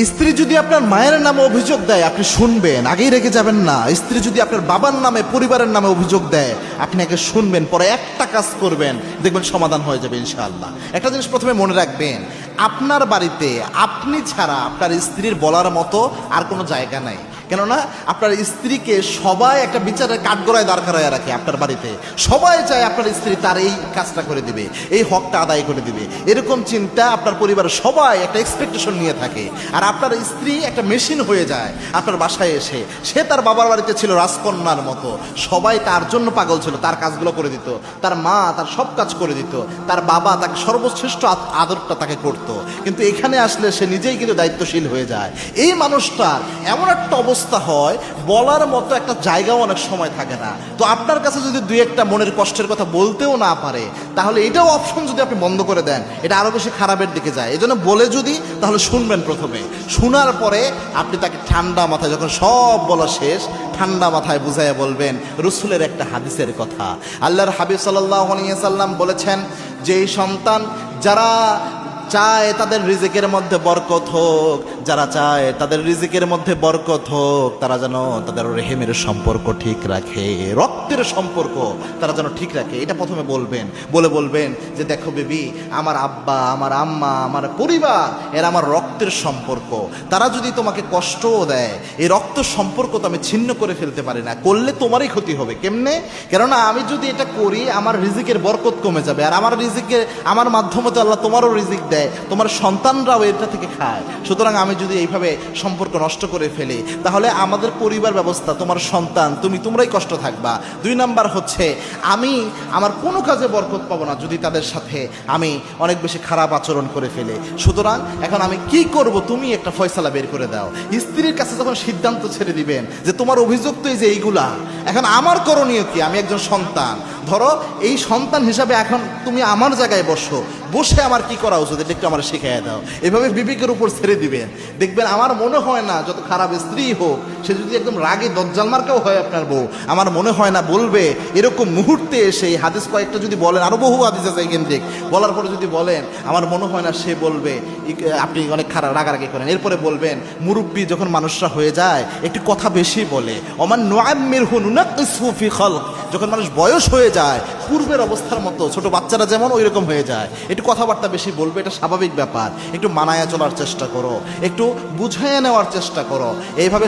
স্ত্রী যদি আপনার মায়ের নামে অভিযোগ দেয় আপনি শুনবেন, আগেই রেখে যাবেন না। স্ত্রী যদি আপনার বাবার নামে, পরিবারের নামে অভিযোগ দেয় আপনি আগে শুনবেন, পরে একটা কাজ করবেন, দেখবেন সমাধান হয়ে যাবে ইনশাআল্লাহ। একটা জিনিস প্রথমে মনে রাখবেন, আপনার বাড়িতে আপনি ছাড়া আপনার স্ত্রীর বলার মতো আর কোনো জায়গা নাই। কেননা আপনার স্ত্রীকে সবাই একটা বিচারের কাঠগড়ায় দাঁড় করায় রাখে। আপনার বাড়িতে সবাই চায় আপনার স্ত্রী তার এই কাজটা করে দিবে, এই হকটা আদায় করে দিবে, এরকম চিন্তা আপনার পরিবারের সবাই একটা এক্সপেকটেশন নিয়ে থাকে। আর আপনার স্ত্রী একটা মেশিন হয়ে যায় আপনার বাসায় এসে। সে তার বাবার বাড়িতে ছিল রাজকন্যার মতো, সবাই তার জন্য পাগল ছিল, তার কাজগুলো করে দিত, তার মা তার সব কাজ করে দিত, তার বাবা তাকে সর্বশ্রেষ্ঠ আদরটা তাকে করতো। কিন্তু এখানে আসলে সে নিজেই কিন্তু দায়িত্বশীল হয়ে যায়। এই মানুষটার এমন একটা অবস্থা হয়, বলার মতো একটা জায়গাও অনেক সময় থাকে না। তো আপনার কাছে যদি দুই একটা মনের কষ্টের কথা বলতেও না পারে, তাহলে এটাও অপশন যদি আপনি বন্ধ করে দেন, এটা আরো বেশি খারাপের দিকে যায়। এই জন্য বলে যদি, তাহলে শুনবেন প্রথমে, শোনার পরে আপনি তাকে ঠান্ডা মাথায়, যখন সব বলা শেষ, ঠান্ডা মাথায় বুঝাইয়া বলবেন রসুলের একটা হাদিসের কথা। আল্লাহর হাবিব সাল্লাল্লাহু আলাইহি ওয়াসাল্লাম বলেছেন যে এই সন্তান যারা চায় তাদের রিজিকের মধ্যে বরকত হোক, যারা চায় তাদের রিজিকের মধ্যে বরকত হোক, তারা যেন তাদের রেহেমের সম্পর্ক ঠিক রাখে, রক্তের সম্পর্ক তারা যেন ঠিক রাখে। এটা প্রথমে বলবেন, বলবেন যে দেখো বেবি, আমার আব্বা, আমার আম্মা, আমার পরিবার, এরা আমার রক্তের সম্পর্ক। তারা যদি তোমাকে কষ্টও দেয়, এই রক্ত সম্পর্ক তো আমি ছিন্ন করে ফেলতে পারি না, করলে তোমারই ক্ষতি হবে। কেমনে? কেননা আমি যদি এটা করি আমার রিজিকের বরকত কমে যাবে, আর আমার রিজিকের, আমার মাধ্যমে তো আল্লাহ তোমারও রিজিক দেয়, তোমার সন্তানরাও এটা থেকে খায়। সুতরাং আমি যদি এইভাবে সম্পর্ক নষ্ট করে ফেলি, তাহলে আমাদের পরিবার ব্যবস্থা, তোমার সন্তান, তোমরাই কষ্ট থাকবা। 2 নাম্বার হচ্ছে, আমি আমার কোনো কাজে বরকত পাবো না যদি তাদের সাথে আমি অনেক বেশি খারাপ আচরণ করে ফেলি। সুতরাং এখন আমি কি করব, তুমি একটা ফয়সালা বের করে দাও। স্ত্রীর কাছে যখন সিদ্ধান্ত ছেড়ে দিবেন যে তোমার অভিযোগ তো এই যে এইগুলা, এখন আমার করণীয় কি? আমি একজন সন্তান, ধরো এই সন্তান হিসাবে এখন তুমি আমার জায়গায় বসে আমার কি করা উচিত এটা একটু আমার শিখাইয়া দাও। এভাবে বিবেকের উপর ছেড়ে দিবেন, দেখবেন আমার মনে হয় না যত খারাপ স্ত্রী হোক, সে যদি একদম রাগে দজ্জাল মার্কাও হয় আপনার বউ, আমার মনে হয় না বলবে এরকম মুহূর্তে এসে। হাদিস কয়েকটা যদি বলেন, আরো বহু হাদিস আছে কেন্দ্রিক, বলার পরে যদি বলেন, আমার মনে হয় না সে বলবে আপনি অনেক খারাপ রাগারাগি করেন। এরপরে বলবেন, মুরব্বী যখন মানুষরা হয়ে যায় একটু কথা বেশি বলে, ওমান নুআম্মিরহু নুনাক্কিসহু ফি খালক, যখন মানুষ বয়স হয়ে যায় পূর্বের অবস্থার মতো, ছোট বাচ্চারা যেমন ওই রকম হয়ে যায়, একটু কথাবার্তা বেশি বলবে, এটা স্বাভাবিক ব্যাপার। একটু মানায়া চলার চেষ্টা করো, একটু বুঝাইয়া নেওয়ার চেষ্টা করো। এইভাবে